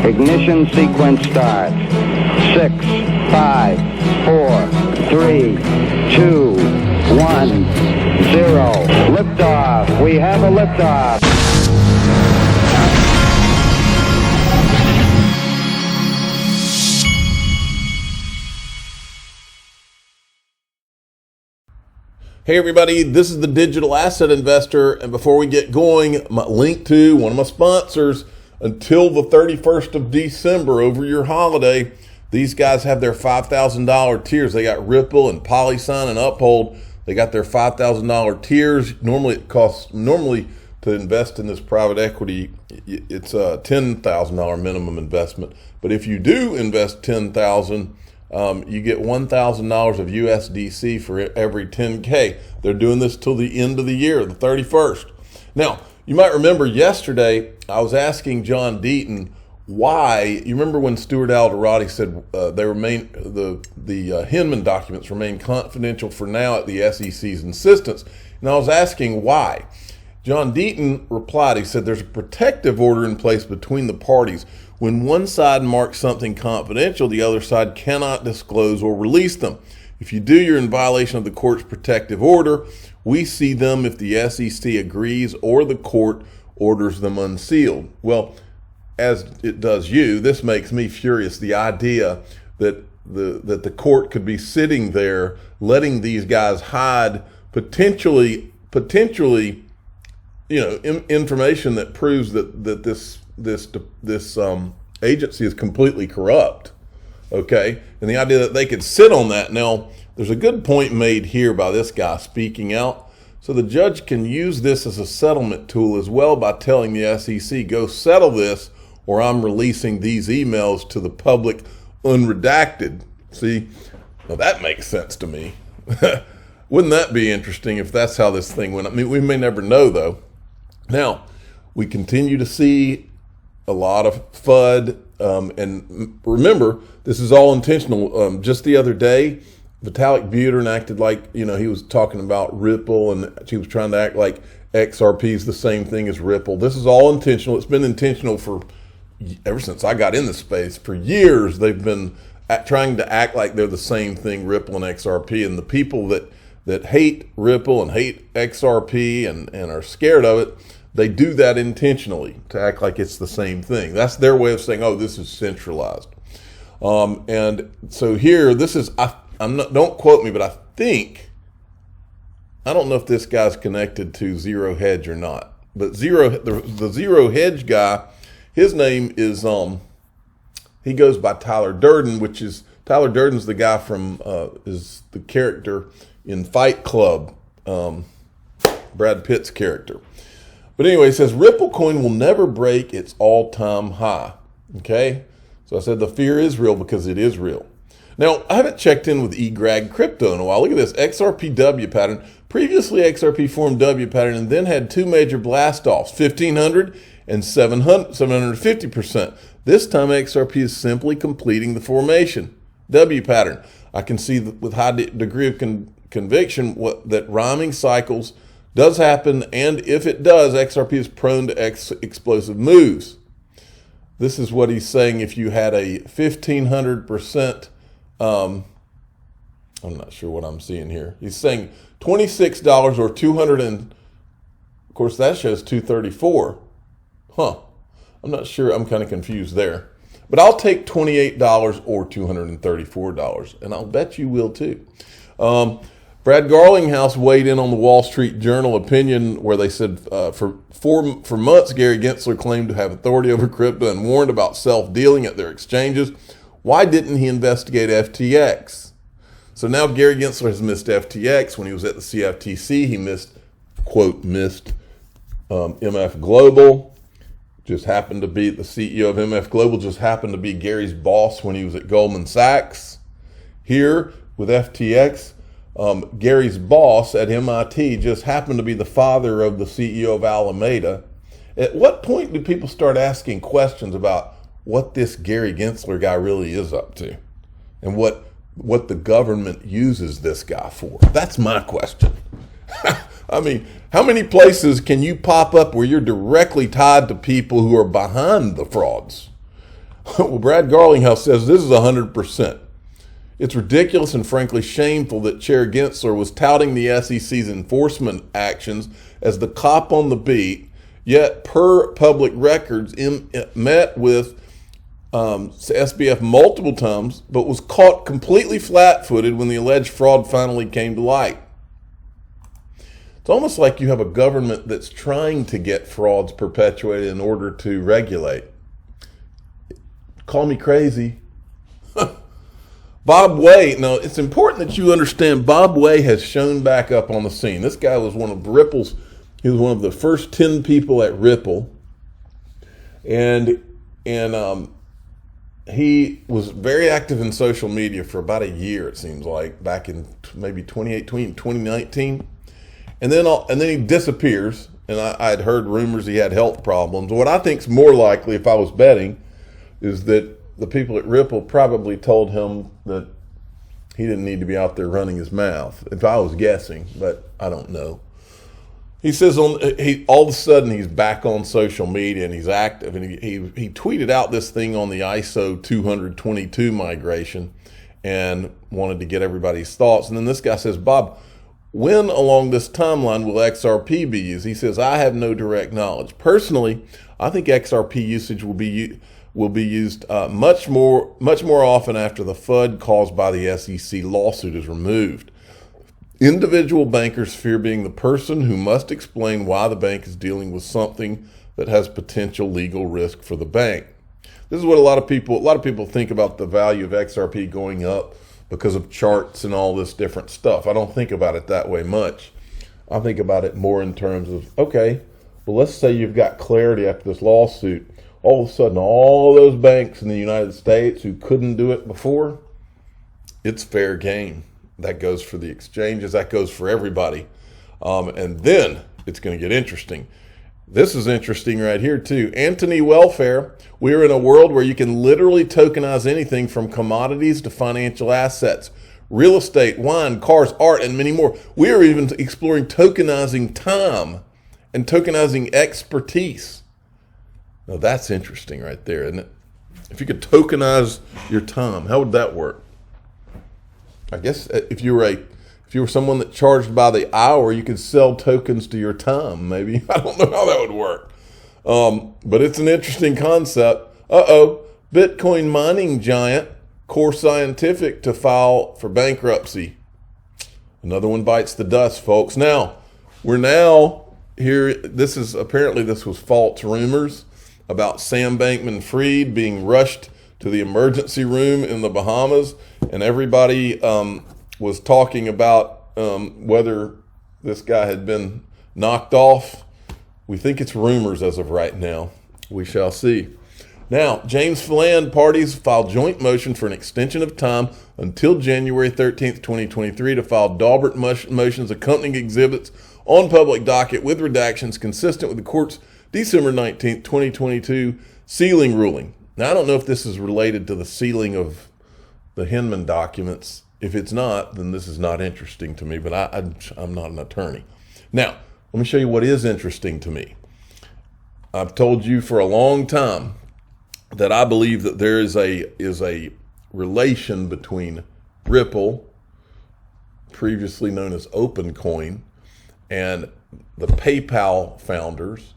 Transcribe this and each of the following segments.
Ignition sequence starts. 6, 5, 4, 3, 2, 1, 0. Liftoff. We have a liftoff. Hey everybody, this is the Digital Asset Investor, and before we get going, my link to one of my sponsors until the 31st of December over your holiday. These guys have their $5,000 tiers. They got Ripple and PolySign and Uphold. They got their $5,000 tiers. Normally to invest in this private equity, it's a $10,000 minimum investment. But if you do invest $10,000, you get $1,000 of USDC for every 10K. They're doing this till the end of the year, the 31st. Now, you might remember yesterday I was asking John Deaton why. You remember when Stuart Alderati said the Hinman documents remain confidential for now at the SEC's insistence, and I was asking why. John Deaton replied. He said there's a protective order in place between the parties. When one side marks something confidential, the other side cannot disclose or release them. If you do, you're in violation of the court's protective order. We see them if the SEC agrees or the court orders them unsealed. Well, as it does you, this makes me furious. The idea that the court could be sitting there letting these guys hide potentially, information that proves that this agency is completely corrupt. Okay, and the idea that they could sit on that. Now, there's a good point made here by this guy speaking out. So the judge can use this as a settlement tool as well by telling the SEC, go settle this, or I'm releasing these emails to the public unredacted. See, well, that makes sense to me. Wouldn't that be interesting if that's how this thing went? I mean, we may never know, though. Now, we continue to see a lot of FUD, and remember, this is all intentional. Just the other day, Vitalik Buterin acted like, he was talking about Ripple, and she was trying to act like XRP is the same thing as Ripple. This is all intentional. It's been intentional ever since I got in the space. For years, they've been trying to act like they're the same thing, Ripple and XRP, and the people that hate Ripple and hate XRP and are scared of it, they do that intentionally to act like it's the same thing. That's their way of saying, oh, this is centralized. And so here, this is, don't quote me, but I don't know if this guy's connected to Zero Hedge or not. But the Zero Hedge guy, his name is, he goes by Tyler Durden, Tyler Durden's the guy from, is the character in Fight Club, Brad Pitt's character. But anyway, it says Ripple coin will never break its all-time high. Okay? So I said the fear is real because it is real. Now, I haven't checked in with eGrag Crypto in a while. Look at this, XRP W pattern. Previously, XRP formed W pattern and then had two major blast-offs, 1,500 and 750%. This time, XRP is simply completing the formation. W pattern. I can see with high degree of conviction that rhyming cycles does happen, and if it does, XRP is prone to explosive moves. This is what he's saying. If you had a 1,500%, I'm not sure what I'm seeing here. He's saying $26 or 200, and of course that shows 234. I'm not sure. I'm kind of confused there. But I'll take $28 or $234, and I'll bet you will too. Brad Garlinghouse weighed in on the Wall Street Journal opinion where they said for months, Gary Gensler claimed to have authority over crypto and warned about self-dealing at their exchanges. Why didn't he investigate FTX? So now Gary Gensler has missed FTX. When he was at the CFTC, he missed MF Global. Just happened to be the CEO of MF Global, just happened to be Gary's boss when he was at Goldman Sachs. Here with FTX, Gary's boss at MIT just happened to be the father of the CEO of Alameda. At what point do people start asking questions about what this Gary Gensler guy really is up to and what the government uses this guy for? That's my question. I mean, how many places can you pop up where you're directly tied to people who are behind the frauds? Well, Brad Garlinghouse says this is 100%. It's ridiculous and frankly shameful that Chair Gensler was touting the SEC's enforcement actions as the cop on the beat, yet per public records met with SBF multiple times, but was caught completely flat-footed when the alleged fraud finally came to light. It's almost like you have a government that's trying to get frauds perpetuated in order to regulate. Call me crazy. Bob Way, now it's important that you understand Bob Way has shown back up on the scene. This guy was one of Ripple's, he was one of the first 10 people at Ripple. And he was very active in social media for about a year, it seems like, back in maybe 2018, 2019. And then he disappears, and I had heard rumors he had health problems. What I think is more likely, if I was betting, is that the people at Ripple probably told him that he didn't need to be out there running his mouth, if I was guessing, but I don't know. He says all of a sudden he's back on social media and he's active, and he tweeted out this thing on the ISO 222 migration and wanted to get everybody's thoughts. And then this guy says, Bob, when along this timeline will XRP be used? He says, I have no direct knowledge. Personally, I think XRP usage will be used much more often after the FUD caused by the SEC lawsuit is removed. Individual bankers fear being the person who must explain why the bank is dealing with something that has potential legal risk for the bank. This is what a lot of people think about the value of XRP going up because of charts and all this different stuff. I don't think about it that way much. I think about it more in terms of, okay, well, let's say you've got clarity after this lawsuit. All of a sudden, all of those banks in the United States who couldn't do it before, it's fair game. That goes for the exchanges. That goes for everybody. And then it's going to get interesting. This is interesting right here, too. Anthony Welfare, we're in a world where you can literally tokenize anything from commodities to financial assets, real estate, wine, cars, art, and many more. We are even exploring tokenizing time and tokenizing expertise. Now that's interesting right there, isn't it? If you could tokenize your time, how would that work? I guess if you were someone that charged by the hour, you could sell tokens to your time, maybe. I don't know how that would work. But it's an interesting concept. Bitcoin mining giant Core Scientific to file for bankruptcy. Another one bites the dust, folks. Now, we're now here. This was false rumors about Sam Bankman-Fried being rushed to the emergency room in the Bahamas, and everybody was talking about whether this guy had been knocked off. We think it's rumors as of right now. We shall see. Now, James Philan parties filed joint motion for an extension of time until January 13th, 2023 to file Daubert motions accompanying exhibits on public docket with redactions consistent with the court's December 19th, 2022 sealing ruling. Now, I don't know if this is related to the sealing of the Hinman documents. If it's not, then this is not interesting to me, but I'm not an attorney. Now, let me show you what is interesting to me. I've told you for a long time that I believe that there is a relation between Ripple, previously known as OpenCoin, and the PayPal founders.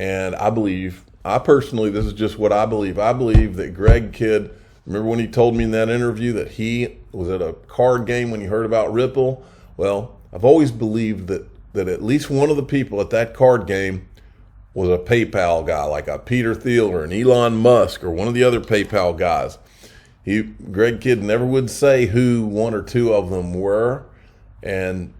And I personally, this is just what I believe. I believe that Greg Kidd, remember when he told me in that interview that he was at a card game when he heard about Ripple? Well, I've always believed that at least one of the people at that card game was a PayPal guy, like a Peter Thiel or an Elon Musk or one of the other PayPal guys. Greg Kidd never would say who one or two of them were. And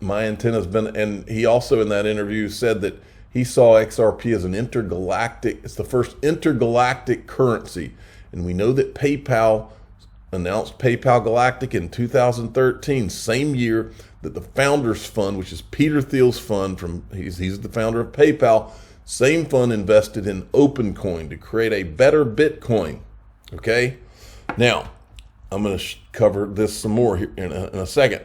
my intent has been, and he also in that interview said that he saw XRP as an it's the first intergalactic currency. And we know that PayPal announced PayPal Galactic in 2013, same year that the Founders Fund, which is Peter Thiel's fund, he's the founder of PayPal, same fund invested in OpenCoin to create a better Bitcoin. Okay? Now, I'm going to cover this some more here in a second.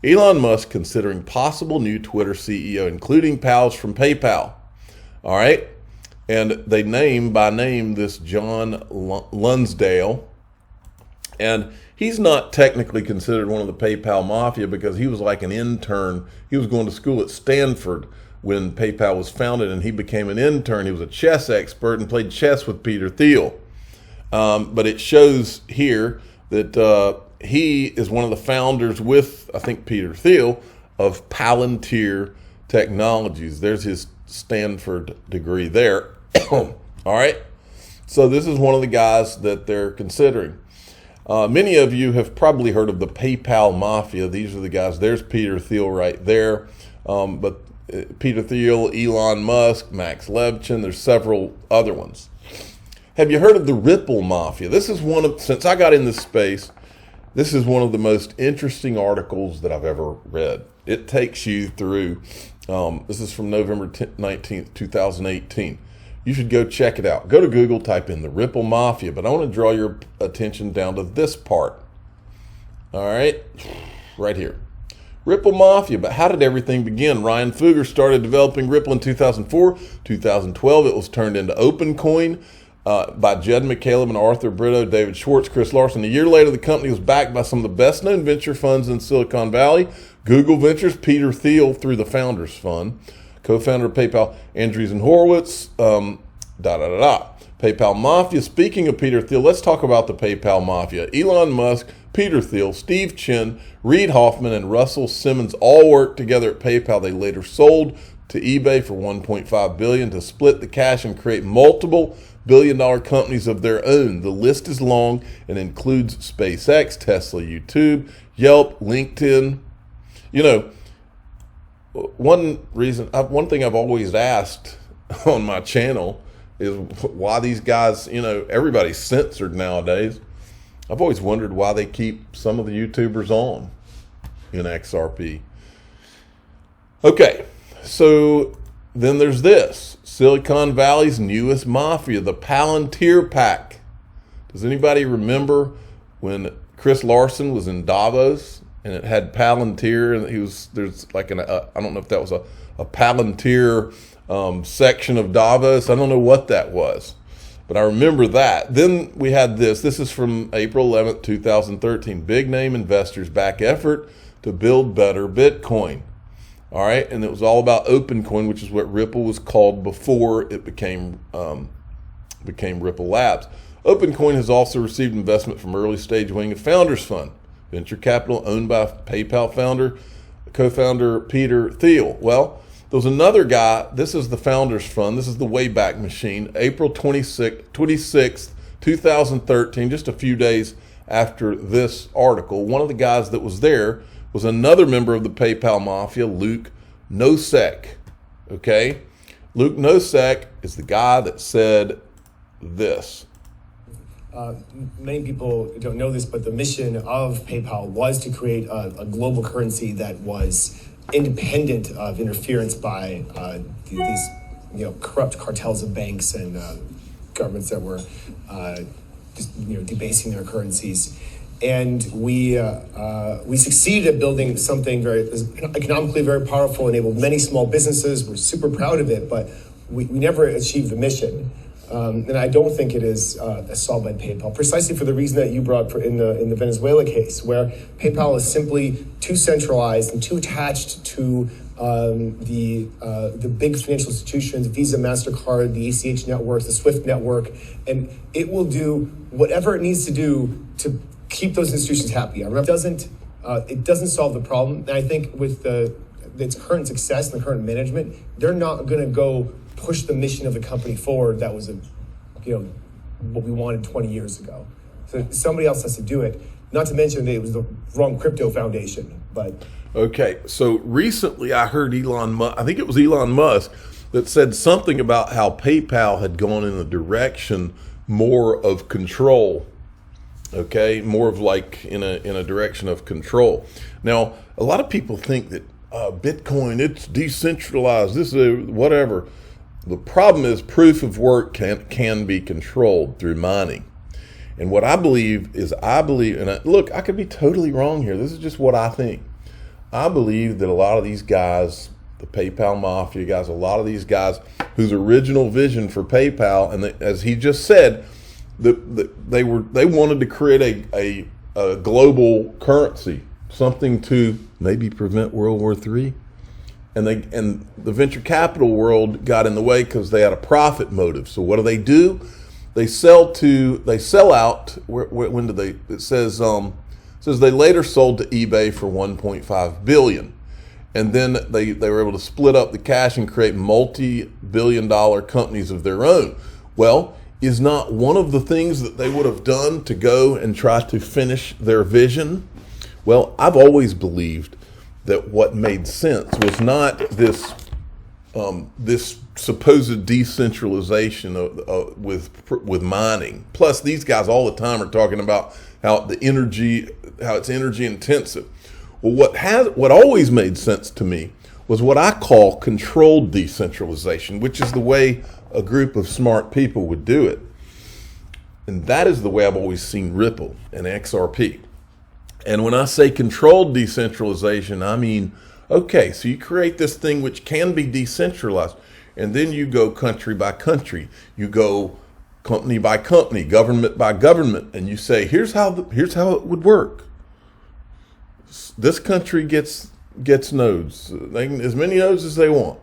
Elon Musk considering possible new Twitter CEO, including pals from PayPal. All right? And they name by name this John Lunsdale. And he's not technically considered one of the PayPal Mafia because he was like an intern. He was going to school at Stanford when PayPal was founded, and he became an intern. He was a chess expert and played chess with Peter Thiel. But it shows here that he is one of the founders with, I think, Peter Thiel of Palantir Technologies. There's his Stanford degree there. All right. So this is one of the guys that they're considering. Many of you have probably heard of the PayPal Mafia. These are the guys. There's Peter Thiel right there. But Peter Thiel, Elon Musk, Max Levchin, there's several other ones. Have you heard of the Ripple Mafia? This is one of, since I got in this space, this is one of the most interesting articles that I've ever read. It takes you through, this is from November 19th, 2018. You should go check it out. Go to Google, type in the Ripple Mafia, but I want to draw your attention down to this part. All right, right here. Ripple Mafia, but how did everything begin? Ryan Fugger started developing Ripple in 2004. 2012, it was turned into OpenCoin by Jed McCaleb and Arthur Brito, David Schwartz, Chris Larson. A year later, the company was backed by some of the best-known venture funds in Silicon Valley. Google Ventures, Peter Thiel through the Founders Fund. Co-founder of PayPal, Andreessen Horowitz, PayPal Mafia. Speaking of Peter Thiel, let's talk about the PayPal Mafia. Elon Musk, Peter Thiel, Steve Chen, Reid Hoffman, and Russell Simmons all worked together at PayPal. They later sold to eBay for $1.5 billion to split the cash and create multiple billion-dollar companies of their own. The list is long and includes SpaceX, Tesla, YouTube, Yelp, LinkedIn. You know, one thing I've always asked on my channel is why these guys, you know, everybody's censored nowadays. I've always wondered why they keep some of the YouTubers on in XRP. Okay, so then there's this, Silicon Valley's newest mafia, the Palantir Pack. Does anybody remember when Chris Larson was in Davos and it had Palantir, and there's like I don't know if that was a Palantir section of Davos. I don't know what that was, but I remember that. Then we had this is from April 11th, 2013. Big name investors back effort to build better Bitcoin. All right, and it was all about OpenCoin, which is what Ripple was called before it became Ripple Labs. OpenCoin has also received investment from early stage wing of Founders Fund, venture capital owned by PayPal co-founder Peter Thiel. Well, there was another guy. This is the Founders Fund. This is the Wayback Machine. April 26th, 2013, just a few days after this article. One of the guys that was there was another member of the PayPal Mafia, Luke Nosek. Okay? Luke Nosek is the guy that said this. Many people don't know this, but the mission of PayPal was to create a global currency that was independent of interference by these corrupt cartels of banks and governments that were debasing their currencies. And we succeeded at building something very economically very powerful, enabled many small businesses. We're super proud of it, but we never achieved the mission. And I don't think it is solved by PayPal, precisely for the reason that you brought in the Venezuela case, where PayPal is simply too centralized and too attached to the big financial institutions, Visa, MasterCard, the ACH networks, the SWIFT network, and it will do whatever it needs to do to keep those institutions happy. It doesn't solve the problem, and I think with its current success and the current management, they're not going to go push the mission of the company forward. That was what we wanted 20 years ago. So somebody else has to do it. Not to mention that it was the wrong crypto foundation. But okay, so recently I heard I think it was Elon Musk that said something about how PayPal had gone in a direction more of control. Okay, more of like in a direction of control. Now, a lot of people think that Bitcoin, it's decentralized. This is whatever. The problem is proof of work can be controlled through mining. And what I believe, and look, I could be totally wrong here. This is just what I think. I believe that a lot of these guys, the PayPal Mafia guys, a lot of these guys whose original vision for PayPal, and as he just said, they wanted to create a global currency, something to maybe prevent World War III. And the venture capital world got in the way because they had a profit motive. So what do? They sell out. When did they? It says they later sold to eBay for $1.5 billion, and then they were able to split up the cash and create multi-billion-dollar companies of their own. Well, is not one of the things that they would have done to go and try to finish their vision? Well, I've always believed that what made sense was not this supposed decentralization with mining. Plus, these guys all the time are talking about how it's energy intensive. Well, what always made sense to me was what I call controlled decentralization, which is the way a group of smart people would do it. And that is the way I've always seen Ripple and XRP. And when I say controlled decentralization, I mean, okay, so you create this thing which can be decentralized, and then you go country by country, you go company by company, government by government, and you say, here's how it would work. This country gets nodes, as many nodes as they want.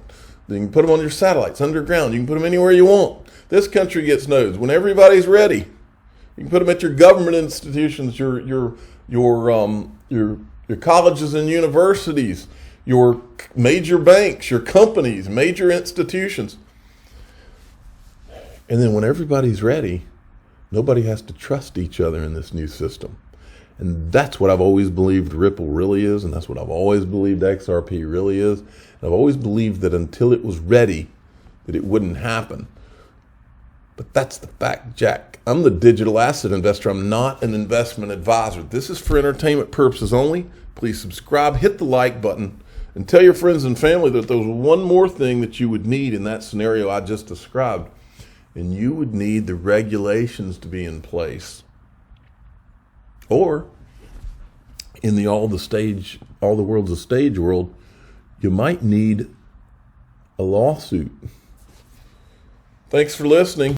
You can put them on your satellites, underground. You can put them anywhere you want. This country gets nodes when everybody's ready. You can put them at your government institutions, your colleges and universities, your major banks, your companies, major institutions. And then when everybody's ready, nobody has to trust each other in this new system. And that's what I've always believed Ripple really is, and that's what I've always believed XRP really is. And I've always believed that until it was ready, that it wouldn't happen. But that's the fact, Jack. I'm the digital asset investor. I'm not an investment advisor. This is for entertainment purposes only. Please subscribe, hit the like button, and tell your friends and family that there's one more thing that you would need in that scenario I just described. And you would need the regulations to be in place. Or in the all the world's a stage world, you might need a lawsuit. Thanks for listening.